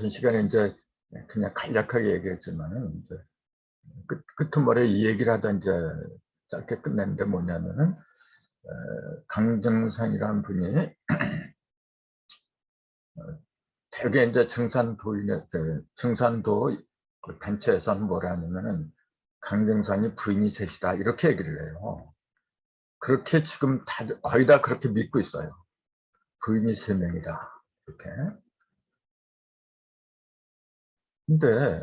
같은 시간에 이제 그냥 간략하게 얘기했지만은 이제 끝머리에 이 얘기를 하다 이제 짧게 끝냈는데 뭐냐면은 강정상이라는 분이 되게 이제 증산도 그 단체에서는 뭐라 하냐면은 강정상이 부인이 셋이다 이렇게 얘기를 해요. 그렇게 지금 거의 다 그렇게 믿고 있어요. 부인이 3명이다 이렇게. 근데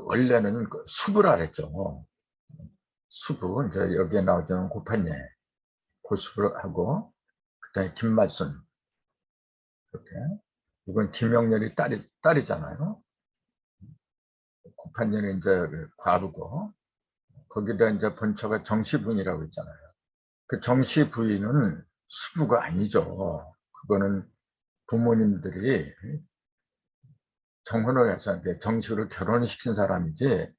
원래는 수부라 그랬죠. 수부, 이제 여기에 나오는 고판예, 고수부를 하고, 그 다음에 김말순, 이렇게. 이건 김영렬이 딸이잖아요. 고판예는 이제 과부고, 거기다 이제 본처가 정씨부인이라고 있잖아요. 그 정씨부인은 수부가 아니죠. 그거는 부모님들이 정혼을 해서 정식으로 결혼을 시킨 사람이지,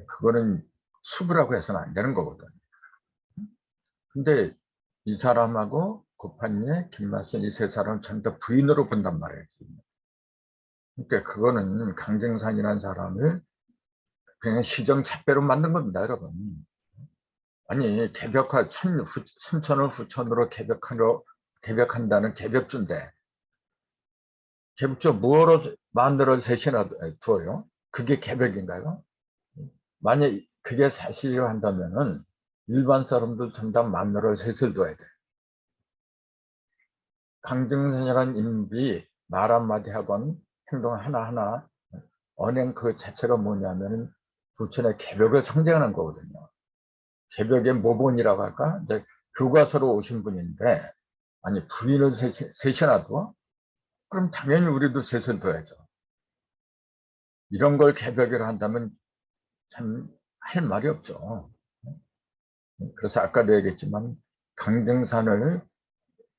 그거는 수부라고 해서는 안 되는 거거든. 근데 이 사람하고 고판예, 김말순 이 3사람 전부 다 부인으로 본단 말이에요. 그러니까 그거는 강정산이라는 사람을 그냥 시정잡배로 만든 겁니다, 여러분. 아니 삼천을 후천으로 개벽한다는 개벽주인데 개벽주 뭐로 만들어 셋이나 두어요? 그게 개벽인가요? 만약 그게 사실이라 한다면은 일반 사람들 전부 다 만들어 셋을 둬야 돼. 강정산이라는 인물이 말 한마디 하건 행동 하나하나 언행 그 자체가 뭐냐면 부처의 개벽을 상징하는 거거든요. 개벽의 모본이라고 할까? 이제 교과서로 오신 분인데, 아니, 부인을 셋이나 둬? 그럼 당연히 우리도 셋을 둬야죠. 이런 걸 개벽이라 한다면 참 할 말이 없죠. 그래서 아까도 얘기했지만, 강정산을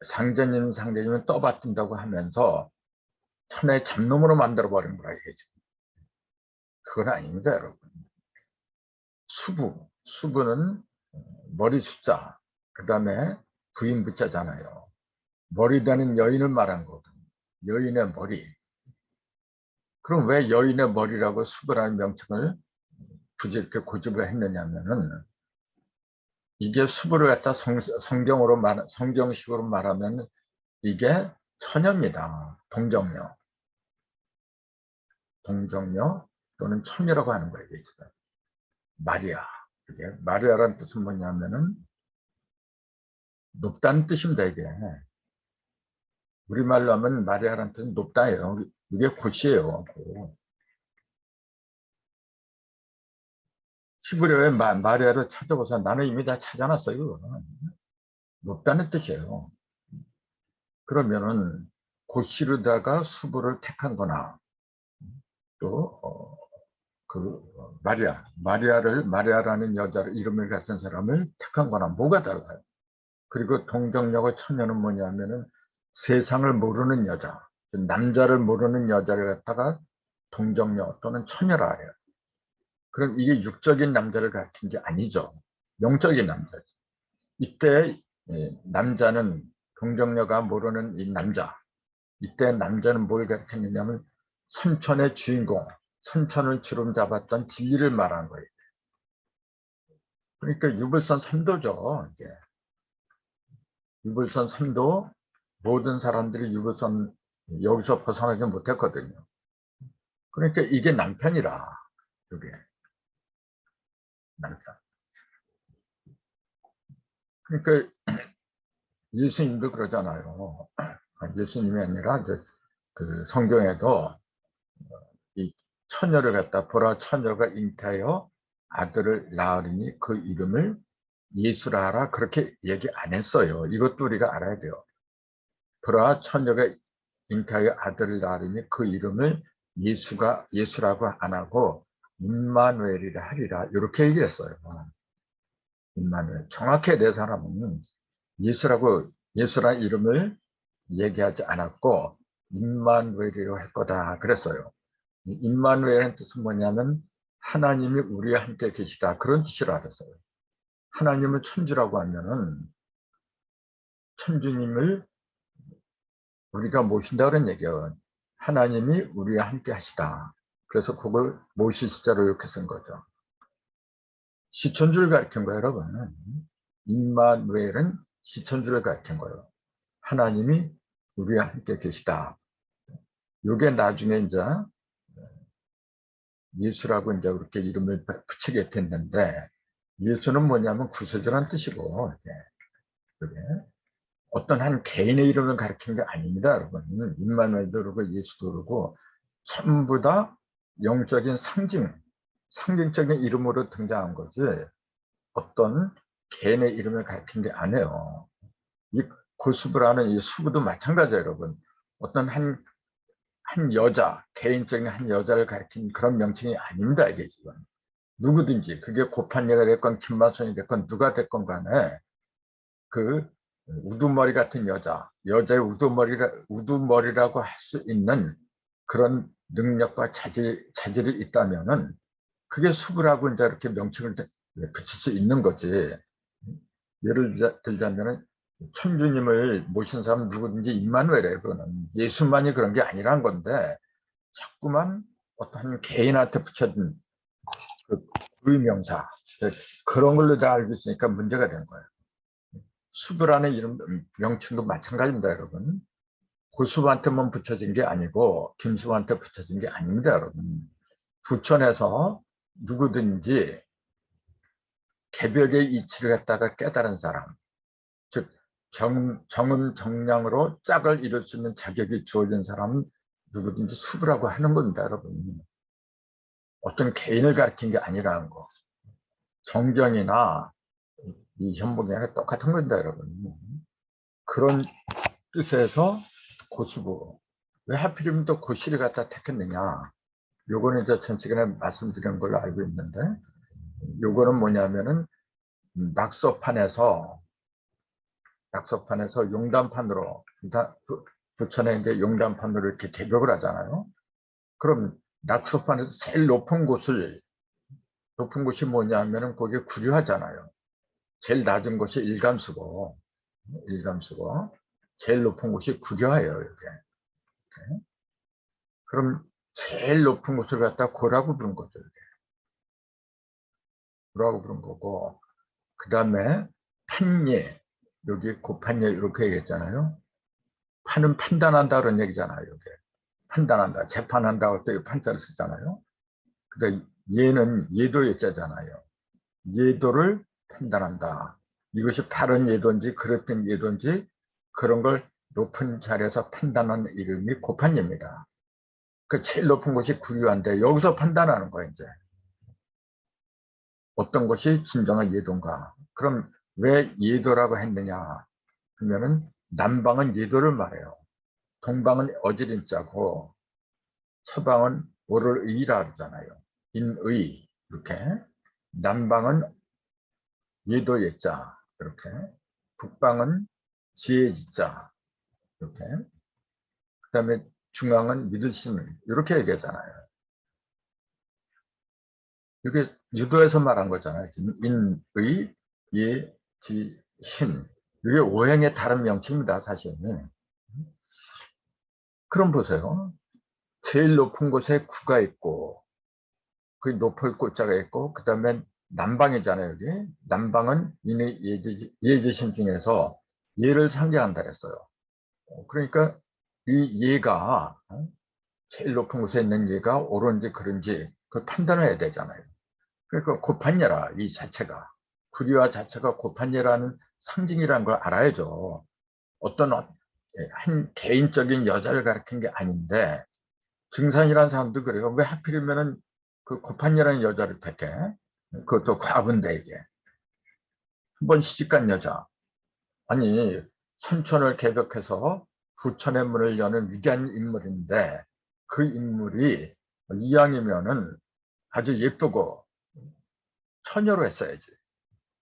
상제님을 떠받든다고 하면서 천하의 잡놈으로 만들어버린 거라 이게죠. 그건 아닙니다, 여러분. 수부는 머리 숫자, 그 다음에 부인 부자잖아요. 머리 다는 여인을 말한 거거든요. 여인의 머리. 그럼 왜 여인의 머리라고 수부라는 명칭을 굳이 이렇게 고집을 했느냐면은 이게 수부를 갖다 성경식으로 말하면 이게 처녀입니다. 동정녀 또는 처녀라고 하는 거예요. 이게 지금. 마리아. 이게 마리아라는 뜻은 뭐냐면은 높다는 뜻입니다. 이게. 우리말로 하면 마리아라는 뜻은 높다예요. 이게 곧이에요. 히브리어의 마리아를 찾아보자. 나는 이미 다 찾아놨어요. 높다는 뜻이에요. 그러면은 곧시르다가 수부를 택한 거나 또 마리아라는 여자를 이름을 가진 사람을 택한 거나 뭐가 달라요? 그리고 동정녀가 처녀는 뭐냐면은 세상을 모르는 여자, 남자를 모르는 여자를 갖다가 동정녀 또는 처녀라 해요. 그럼 이게 육적인 남자를 가리킨 게 아니죠. 영적인 남자죠. 이때 남자는 동정녀가 모르는 이 남자, 이때 남자는 뭘 가리켰느냐면 선천의 주인공, 선천을 주름 잡았던 진리를 말하는 거예요. 그러니까 유불선 3도죠. 이게. 유불선 3도 모든 사람들이 유불선 여기서 벗어나지 못했거든요. 그러니까 이게 남편이라. 이게 남편. 그러니까 예수님도 그러잖아요. 예수님이 아니라 그 성경에도 이 처녀를 갖다 보라, 처녀가 잉태하여 아들을 낳으리니 그 이름을 예수라 하라, 그렇게 얘기 안 했어요. 이것도 우리가 알아야 돼요. 보라, 처녀가 잉태하여 아들을 낳으리니 그 이름을 예수라고 안 하고 임마누엘이라 하리라, 이렇게 얘기했어요. 임마누엘. 정확히 내 사람은 예수라는 이름을 얘기하지 않았고 임마누엘이라고 할 거다 그랬어요. 임마누엘의 뜻은 뭐냐면 하나님이 우리와 함께 계시다, 그런 뜻이라 알았어요. 하나님을 천주라고 하면은 천주님을 우리가 모신다 그런 얘기예요. 하나님이 우리와 함께 하시다. 그래서 그걸 모시시자로 이렇게 쓴 거죠. 시천주를 가리킨 거예요, 여러분. 임마누엘은 시천주를 가리킨 거예요. 하나님이 우리와 함께 계시다. 이게 나중에 이제 예수라고 이제 그렇게 이름을 붙이게 됐는데, 예수는 뭐냐면 구세주란 뜻이고, 그게 어떤 한 개인의 이름을 가리킨 게 아닙니다, 여러분. 임마누엘도 그러고 예수도 그러고 전부 다 영적인 상징적인 이름으로 등장한 거지 어떤 개인의 이름을 가리킨 게 아니에요. 이 고수부라는 이 수부도 마찬가지예요, 여러분. 어떤 한 여자, 개인적인 한 여자를 가리킨 그런 명칭이 아닙니다, 이게 지금. 누구든지, 그게 고판예가 됐건, 김만선이 됐건, 누가 됐건 간에, 그, 우두머리 같은 여자의 우두머리라고 할 수 있는 그런 능력과 자질이 있다면은, 그게 수부라고 이제 이렇게 명칭을 붙일 수 있는 거지. 예를 들자면은, 천주님을 모신 사람 누구든지 임마누엘이에요, 그거는. 예수만이 그런 게 아니란 건데, 자꾸만 어떤 개인한테 붙여진 그 의명사, 그런 걸로 다 알고 있으니까 문제가 된 거예요. 수부라는 이름, 명칭도 마찬가지입니다, 여러분. 고수부한테만 붙여진 게 아니고, 김수부한테 붙여진 게 아닙니다, 여러분. 부천에서 누구든지 개벽의 이치를 갖다가 깨달은 사람, 즉, 정음 정량으로 짝을 이룰 수 있는 자격이 주어진 사람은 누구든지 수부라고 하는 겁니다, 여러분. 어떤 개인을 가리킨 게 아니라는 거. 성경이나 이 현복이랑 똑같은 겁니다, 여러분. 그런 뜻에서 고수부. 왜 하필이면 또 고시를 갖다 택했느냐. 요거는 이제 전 시간에 말씀드린 걸로 알고 있는데, 요거는 뭐냐면은 낙서판에서 용단판으로, 부천에 이제 용단판으로 이렇게 개벽을 하잖아요. 그럼 낙서판에서 제일 높은 곳이 뭐냐면은 거기에 구류하잖아요. 제일 낮은 곳이 일감수고, 제일 높은 곳이 구려예요, 이렇게. 그럼 제일 높은 곳을 갖다 고라고 부른 거죠, 이렇게. 고라고 부른 거고, 그 다음에 판예, 여기 고판예 이렇게 얘기했잖아요. 판은 판단한다 그런 얘기잖아요, 이게. 판단한다, 재판한다고 또 판자를 쓰잖아요. 근데 예는 예도 예자잖아요. 예도를 판단한다. 이것이 바른 예도인지 그릇된 예도인지 그런 걸 높은 자리에서 판단하는 이름이 고판예입니다. 그 제일 높은 곳이 구류한데 여기서 판단하는 거예요, 이제. 어떤 것이 진정한 예도인가. 그럼 왜 예도라고 했느냐 그러면은 남방은 예도를 말해요. 동방은 어지린자고 서방은 오를 의라 그러잖아요. 인의 이렇게. 남방은 예도 예자 이렇게. 북방은 지혜 지자 이렇게. 그 다음에 중앙은 믿으심을 이렇게 얘기하잖아요. 이게 유도에서 말한 거잖아요. 인의 예 지 신. 이게 오행의 다른 명칭입니다, 사실은. 그럼 보세요. 제일 높은 곳에 구가 있고, 그 높을 골자가 있고, 그 다음에 남방이잖아요, 여기. 남방은 인의 예지신 중에서 예를 상징한다 했어요. 그러니까 이 예가, 제일 높은 곳에 있는 예가 옳은지 그른지 그 판단을 해야 되잖아요. 그러니까 고판예라, 이 자체가. 구리와 자체가 고판예라는 상징이라는 걸 알아야죠. 어떤 한 개인적인 여자를 가리킨 게 아닌데, 증산이라는 사람도 그래요. 왜 하필이면은 그 고판이라는 여자를 택해? 그것도 과부인데 이게. 한 번 시집간 여자. 아니, 선천을 개벽해서 부천의 문을 여는 위대한 인물인데 그 인물이 이왕이면은 아주 예쁘고 처녀로 했어야지.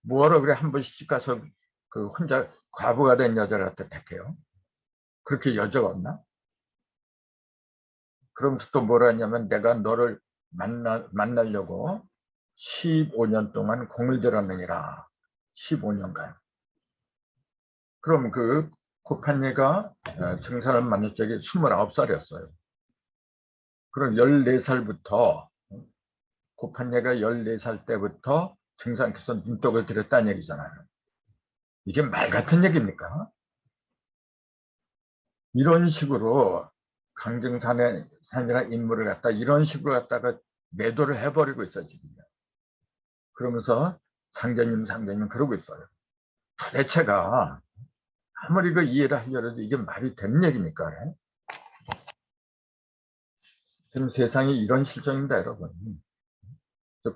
뭐하러 그래 한 번 시집가서 그 혼자 과부가 된 여자를 갖다 택해요? 그렇게 여자가 없나? 그러면서 또 뭐라 했냐면 내가 너를 만나려고 15년 동안 공을 들었느니라. 15년간. 그럼 그 고판예가 증산을 만날 적이 29살이었어요. 그럼 14살부터 고판례가 14살 때부터 증상께서 눈독을 들였다는 얘기잖아요. 이게 말 같은 얘기입니까? 이런 식으로 강정산이나 인물을 갖다 이런 식으로 갖다가 매도를 해버리고 있어 지금. 그러면서 상제님 그러고 있어요. 도대체가 아무리 그 이해를 하려고 해도 이게 말이 되는 얘기니까. 지금 세상이 이런 실정입니다, 여러분.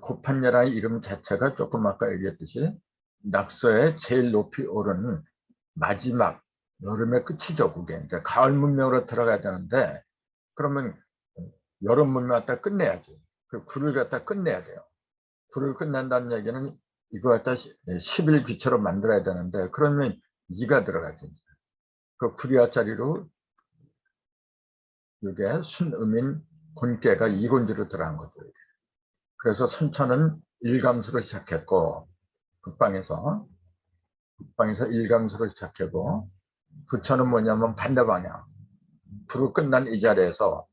고판례라는 이름 자체가 조금 아까 얘기했듯이 낙서의 제일 높이 오른 마지막 여름의 끝이죠. 그게 이제 가을 문명으로 들어가야 되는데 그러면 여름 문명 갖다 끝내야지. 그 굴을 갖다 끝내야 돼요. 굴을 끝낸다는 얘기는 이거 갖다 10일 귀처럼 만들어야 되는데 그러면 이가 들어가지. 그 구리아짜리로 이게 순음인 곤깨가 이곤지로 들어간 거죠. 그래서 선천은 일감수로 시작했고 북방에서 일감수로 시작했고 부처는 뭐냐면 반대 방향. 불을 끝난 이 자리에서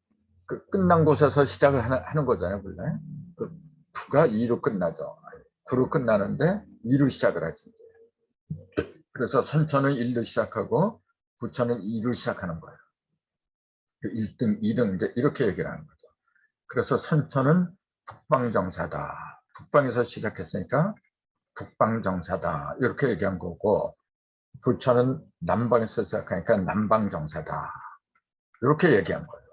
그 끝난 곳에서 시작을 하는 거잖아요, 원래. 그 부가 2로 끝나죠. 9로 끝나는데 2로 시작을 하지. 그래서 선천은 1로 시작하고 부처는 2로 시작하는 거예요. 1등, 2등 이제 이렇게 얘기를 하는 거죠. 그래서 선천은 북방정사다. 북방에서 시작했으니까 북방정사다. 이렇게 얘기한 거고 부처는 남방에서 시작하니까 남방정사다. 이렇게 얘기한 거예요.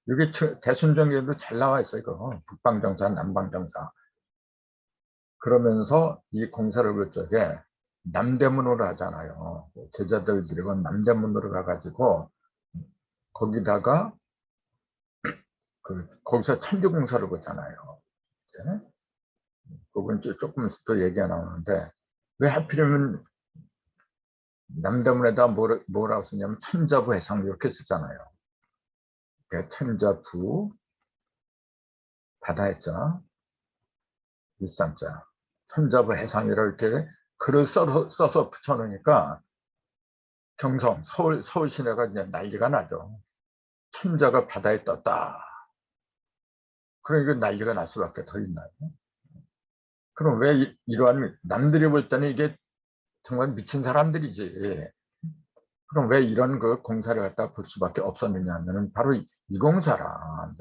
이게 대순정에도 잘 나와 있어요. 이거 북방정사, 남방정사. 그러면서 이 공사를 볼 적에 남대문으로 하잖아요. 제자들 데리고 남대문으로 가가지고 거기다가 거기서 천지공사를 보잖아요. 그건 조금 더 얘기가 나오는데 왜 하필이면 남대문에다 뭐라고 쓰냐면 천자부 해상 이렇게 쓰잖아요. 천자부 바다했죠. 일삼자 천자부 해상이라 이렇게 글을 써서 붙여놓으니까 경성 서울 시내가 이제 난리가 나죠. 천자가 바다에 떴다. 그러니까 난리가 날 수밖에 더 있나요? 그럼 왜 이러한 남들이 볼 때는 이게 정말 미친 사람들이지. 그럼 왜 이런 그 공사를 갖다 볼 수밖에 없었느냐 하면은 바로 이 공사라.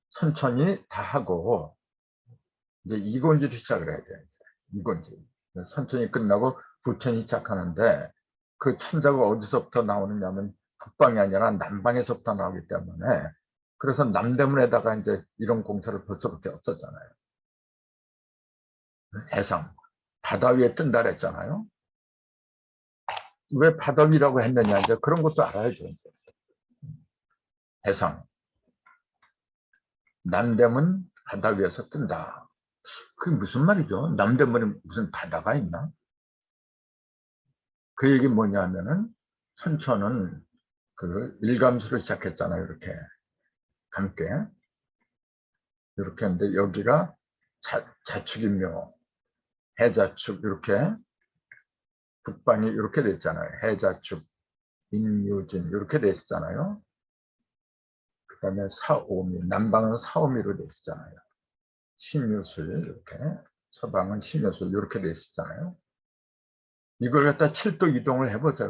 선천이 다 하고 이제 이곤지로 시작을 해야 돼. 이곤지. 선천이 끝나고 부천이 시작하는데 그 천자가 어디서부터 나오느냐면 북방이 아니라 남방에서부터 나오기 때문에 그래서 남대문에다가 이제 이런 공사를 볼 수밖에 없었잖아요. 해상. 바다 위에 뜬다 그랬잖아요. 왜 바다 위라고 했느냐 이제 그런 것도 알아야죠. 이제. 해상. 남대문 바다 위에서 뜬다. 그게 무슨 말이죠? 남대문에 무슨 바다가 있나? 그 얘기 뭐냐면은 선천은 그 일감수로 시작했잖아요. 이렇게 함께 이렇게 했는데 여기가 자축인묘 해자축 이렇게 북방이 이렇게 돼 있잖아요. 해자축 인묘진 이렇게 돼 있잖아요. 그 다음에 사오미 남방은 사오미로 돼 있잖아요. 신묘술 이렇게 서방은 신묘술 이렇게 돼 있잖아요. 이걸 갖다 7도 이동을 해보자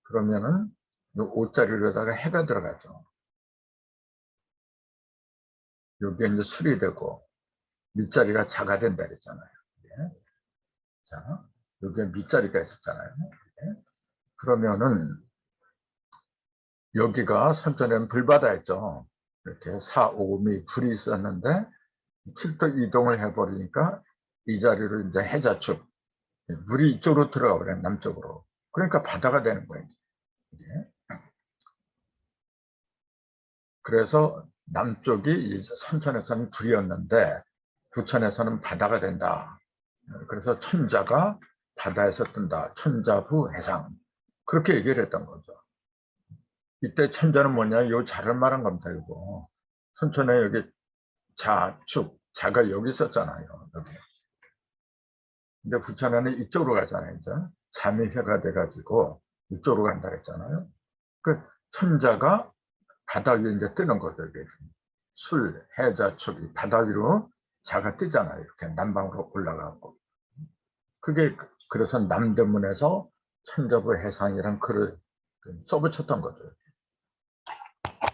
그러면은 이 5자리로다가 해가 들어가죠. 여기에 이제 술이 되고 밑자리가 자가 된다 그랬잖아요. 자, 여기에 밑자리가 있었잖아요. 그러면은 여기가 선천에는 불바다였죠. 이렇게 4, 5미 불이 있었는데 7도 이동을 해버리니까 이 자리로 이제 해자축 물이 이쪽으로 들어가 버려요. 남쪽으로. 그러니까 바다가 되는 거예요. 그래서 남쪽이 선천에서는 불이었는데 부천에서는 바다가 된다. 그래서 천자가 바다에서 뜬다. 천자부 해상. 그렇게 얘기를 했던 거죠. 이때 천자는 뭐냐? 요 자를 말한 겁니다. 이거. 선천에 여기 자축, 자가 여기 있었잖아요. 여기. 근데 부천에는 이쪽으로 가잖아요. 이제. 잠이 해가 돼가지고 이쪽으로 간다 그랬잖아요. 그 천자가 바다 위에 이제 뜨는 거죠. 이게. 술, 해자, 축이 바다 위로 자가 뜨잖아요. 이렇게 남방으로 올라가고. 그게 그래서 남대문에서 천자부 해상이란 글을 써붙였던 거죠.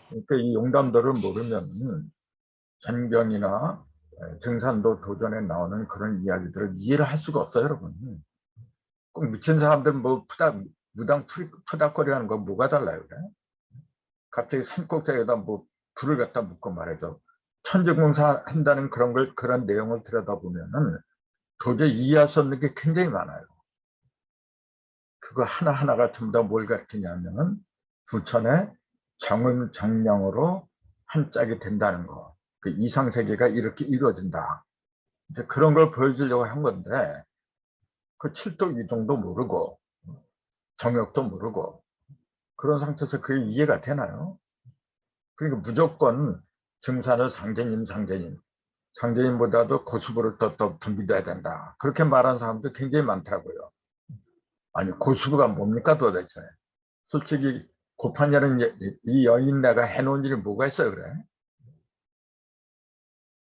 그러니까 이 용담도를 모르면 전경이나 등산도 도전에 나오는 그런 이야기들을 이해를 할 수가 없어요, 여러분. 꼭 미친 사람들은 뭐 무당 푸닥거리 하는 거 뭐가 달라요, 그래? 갑자기 산꼭대기에다 뭐 불을 갖다 묻고 말이죠. 천지공사 한다는 그런 내용을 들여다보면은 도저히 이해할 수 없는 게 굉장히 많아요. 그거 하나하나가 전부 다 뭘 가르치냐면은 부천의 정은 정량으로 한 짝이 된다는 거. 그 이상세계가 이렇게 이루어진다. 이제 그런 걸 보여주려고 한 건데, 그 7도 이동도 모르고, 정역도 모르고, 그런 상태에서 그게 이해가 되나요? 그러니까 무조건 증산을 상제님보다도 고수부를 더 믿어야 된다. 그렇게 말하는 사람도 굉장히 많다고요. 아니, 고수부가 뭡니까 도대체? 솔직히 고판이라는 이 여인네가 해놓은 일이 뭐가 있어요, 그래?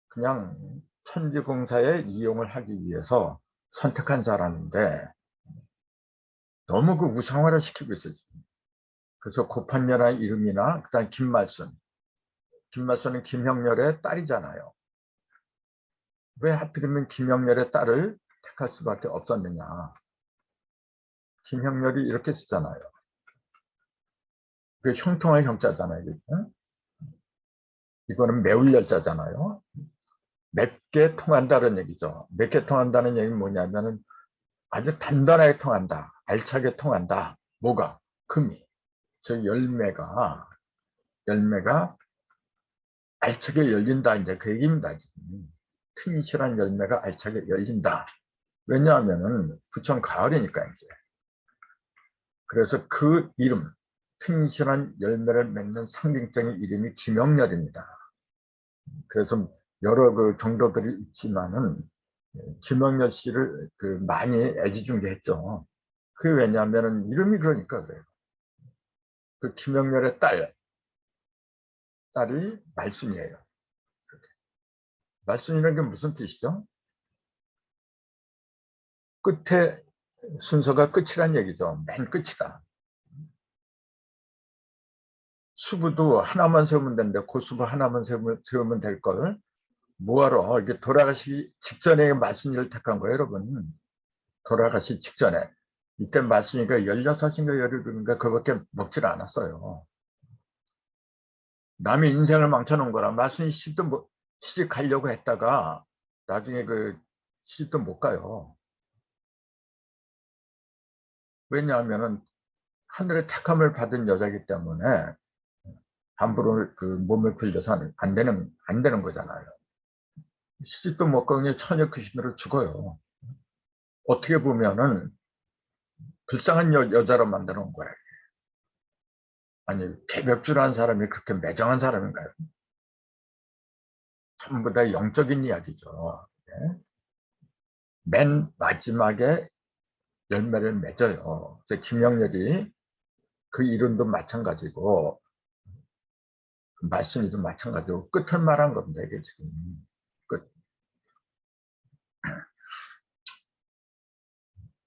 그냥 천지공사에 이용을 하기 위해서 선택한 사람인데 너무 그 우상화를 시키고 있어요. 그래서 고판녀라는 이름이나 그다음 김말순은 김형렬의 딸이잖아요. 왜 하필이면 김형렬의 딸을 택할 수밖에 없었느냐. 김형렬이 이렇게 쓰잖아요. 그 형통할 형자잖아요. 이거는 매울 열자잖아요. 맵게 통한다는 얘기죠. 맵게 통한다는 얘기는 뭐냐면은 아주 단단하게 통한다. 알차게 통한다. 뭐가? 금이. 저 열매가 알차게 열린다. 이제 그 얘기입니다. 튼실한 열매가 알차게 열린다. 왜냐하면은 부천 가을이니까 이제. 그래서 그 이름, 튼실한 열매를 맺는 상징적인 이름이 김영렬입니다. 그래서 여러 그 정도들이 있지만은 김영렬 씨를 많이 애지중지했죠. 그게 왜냐하면은 이름이 그러니까 그래요. 그 김영렬의 딸이 말순이에요. 말순이라는 게 무슨 뜻이죠? 끝에 순서가 끝이란 얘기죠. 맨 끝이다. 수부도 하나만 세우면 되는데 고수부 하나만 세우면 될 걸 뭐하러 이게 돌아가시 직전에 말순이를 택한 거예요, 여러분. 돌아가시 직전에. 이때 말순이가 16인가 17인가 그밖에 먹질 않았어요. 남의 인생을 망쳐놓은 거라. 말순이 시집 가려고 했다가 나중에 그 시집도 못 가요. 왜냐하면은 하늘의 택함을 받은 여자이기 때문에 함부로 그 몸을 빌려서 안 되는 거잖아요. 시집도 못 가고 처녀 귀신으로 죽어요. 어떻게 보면은 불쌍한 여자로 만들어 놓은 거예요. 아니, 개벽주라는 사람이 그렇게 매정한 사람인가요? 전부 다 영적인 이야기죠. 네? 맨 마지막에 열매를 맺어요. 그래서 김영렬이 그 이름도 마찬가지고 그 말씀이도 마찬가지고 끝을 말한 건데 이게 지금 끝.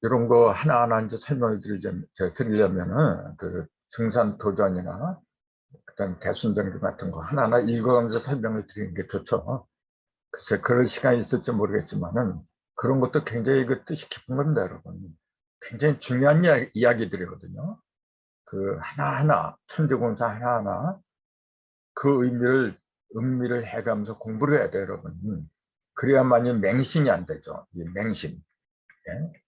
이런 거 하나하나 이제 설명을 드리려면은 그 증산 도전이나 그다음 대순전기 같은 거 하나하나 읽어가면서 설명을 드리는 게 좋죠. 글쎄 그럴 시간이 있을지 모르겠지만은 그런 것도 굉장히 그 뜻이 깊은 겁니다, 여러분. 굉장히 중요한 이야기들이거든요. 그 하나하나 천지공사 하나하나 그 음미를 해가면서 공부를 해야 돼요, 여러분. 그래야만이 맹신이 안 되죠. 이 맹신. 예?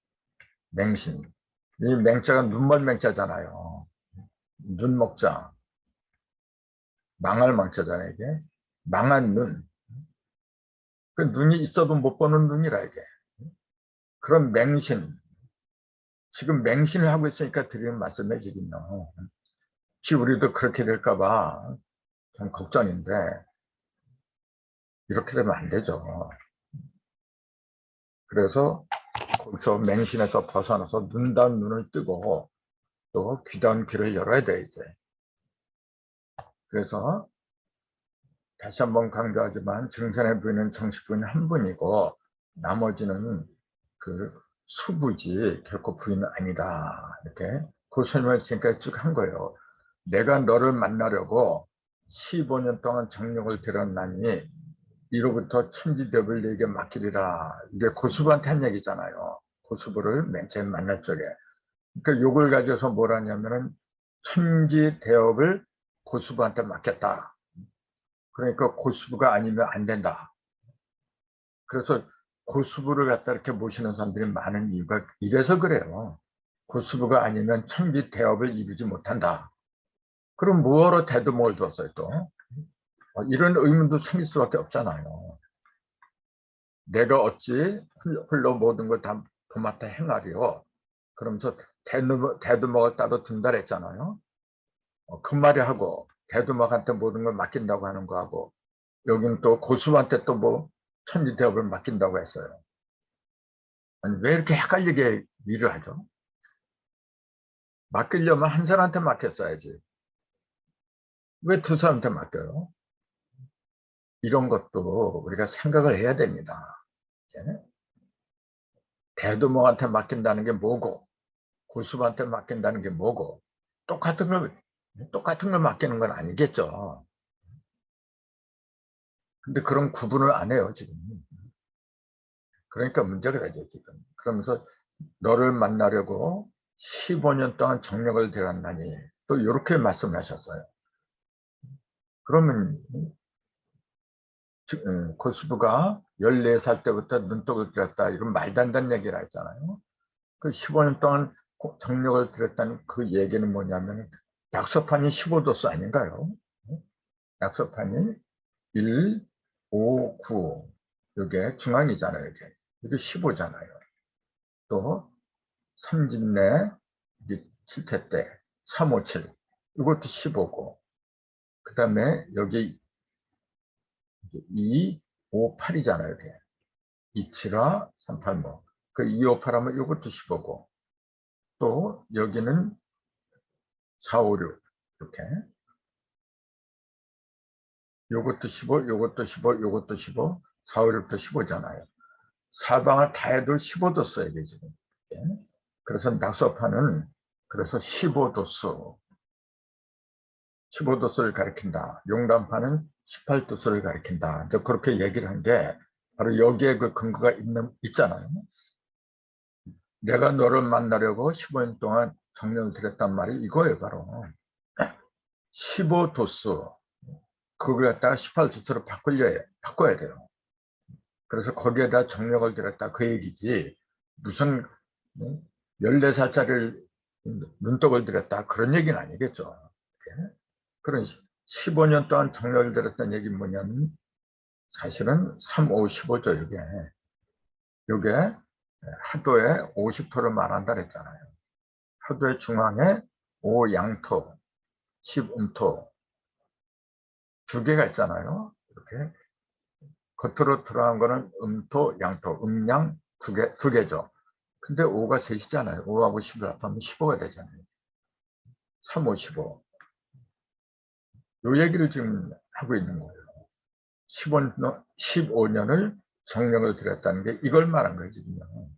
맹신. 이 맹자가 눈멀 맹자잖아요. 눈먹자. 망할 망자잖아요, 이게. 망한 눈. 그 눈이 있어도 못 보는 눈이라, 이게. 그런 맹신. 지금 맹신을 하고 있으니까 드리는 말씀에 지금요. 혹시 우리도 그렇게 될까봐 좀 걱정인데, 이렇게 되면 안 되죠. 그래서 거기서 맹신에서 벗어나서 눈단 눈을 뜨고 또 귀단 귀를 열어야 돼, 이제. 그래서 다시 한번 강조하지만 증산의 부인은 정식 부인 한 분이고 나머지는 그 수부지 결코 부인은 아니다. 이렇게 그 설명을 지금까지 쭉 한 거예요. 내가 너를 만나려고 15년 동안 정력을 들였나니 이로부터 천지대업을 네게 맡기리라. 이게 고수부한테 한 얘기잖아요. 고수부를 맨 처음 만날 적에. 그러니까 욕을 가져서 뭘 하냐면은 천지대업을 고수부한테 맡겼다. 그러니까 고수부가 아니면 안 된다. 그래서 고수부를 갖다 이렇게 모시는 사람들이 많은 이유가 이래서 그래요. 고수부가 아니면 천지대업을 이루지 못한다. 그럼 뭐하러 대두목을 뒀어요 또? 이런 의문도 생길 수밖에 없잖아요. 내가 어찌 홀로 모든 걸 다 도맡아 행하리요. 그러면서 대두목을 따로 둔다 했잖아요. 그 말이 하고 대두목한테 모든 걸 맡긴다고 하는 거하고 여기는 또 고수한테 또 뭐 천지대업을 맡긴다고 했어요. 아니, 왜 이렇게 헷갈리게 일을 하죠? 맡기려면 한 사람한테 맡겼어야지. 왜 두 사람한테 맡겨요? 이런 것도 우리가 생각을 해야 됩니다. 대두목한테 맡긴다는 게 뭐고 고수한테 맡긴다는 게 뭐고 똑같은 걸 맡기는 건 아니겠죠. 근데 그런 구분을 안 해요 지금. 그러니까 문제가 되죠 지금. 그러면서 너를 만나려고 15년 동안 정력을 들였나니 또 이렇게 말씀하셨어요. 그러면 고수부가 14살 때부터 눈독을 들였다 이런 말도 안 되는 얘기를 했잖아요. 그 15년 동안 정력을 들였다는 그 얘기는 뭐냐면 약소판이 15도수 아닌가요? 약소판이 1, 5, 9 이게 중앙이잖아요. 이게 15잖아요. 또 삼진내 7태 때 357 이것도 15고 그 다음에 여기 2, 5, 8이잖아요. 이게 27화 385. 그 258 하면 이것도 15고 또 여기는 456 이렇게 요것도 15, 요것도 15, 요것도 15, 456도 15잖아요. 사방을 다 해도 15도 써야 돼 지금. 그래서 낙서판은 그래서 15도수 15도수를 가리킨다. 용담판은 18도수를 가리킨다. 이제 그렇게 얘기를 한 게 바로 여기에 그 근거가 있잖아요. 내가 너를 만나려고 15년 동안 정령을 들였단 말이 이거예요. 바로 15도수 그걸 갖다가 18도수로 바꿔야 돼요. 그래서 거기에다 정력을 들였다 그 얘기지 무슨 14살짜리를 눈독을 들였다 그런 얘기는 아니겠죠. 그런 15년 동안 정력을 들였다는 얘기는 뭐냐면 사실은 3, 5, 15죠. 이게 하도의 50토를 말한다 그랬잖아요. 하도의 중앙에 5양토, 10음토 두 개가 있잖아요. 이렇게 겉으로 들어간 거는 음토, 양토, 음양 두 개죠. 근데 5가 셋이잖아요. 5하고 10을 합하면 15가 되잖아요. 3, 5, 15. 요 얘기를 지금 하고 있는 거예요. 15년을 정력을 들였다는 게 이걸 말한 거예요, 지금요.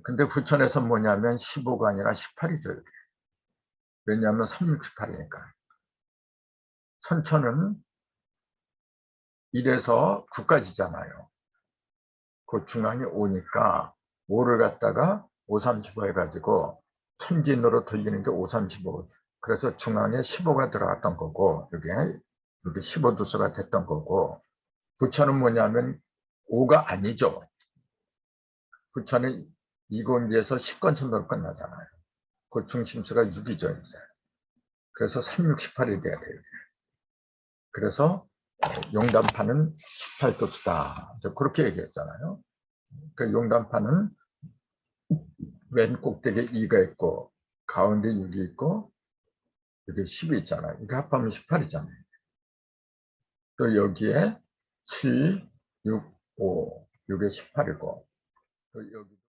근데 부천에서 뭐냐면 15가 아니라 18이죠. 왜냐하면 368이니까. 천천은 1에서 9까지잖아요. 그 중앙이 5니까 5를 갖다가 5, 35 해가지고 천진으로 돌리는 게 5, 35. 그래서 중앙에 15가 들어갔던 거고 여기 15도수가 됐던 거고 부천은 뭐냐면 5가 아니죠. 부천은 2공기에서 10건천으로 끝나잖아요. 그 중심수가 6이죠. 이제. 그래서 368이 돼야 돼요. 그래서 용담판은 18도수다. 그렇게 얘기했잖아요. 그 용담판은 왼 꼭대기에 2가 있고 가운데 6이 있고 여기 10이 있잖아요. 이거 합하면 18이잖아요. 또 여기에 7, 6, 5 이게 18이고 또 여기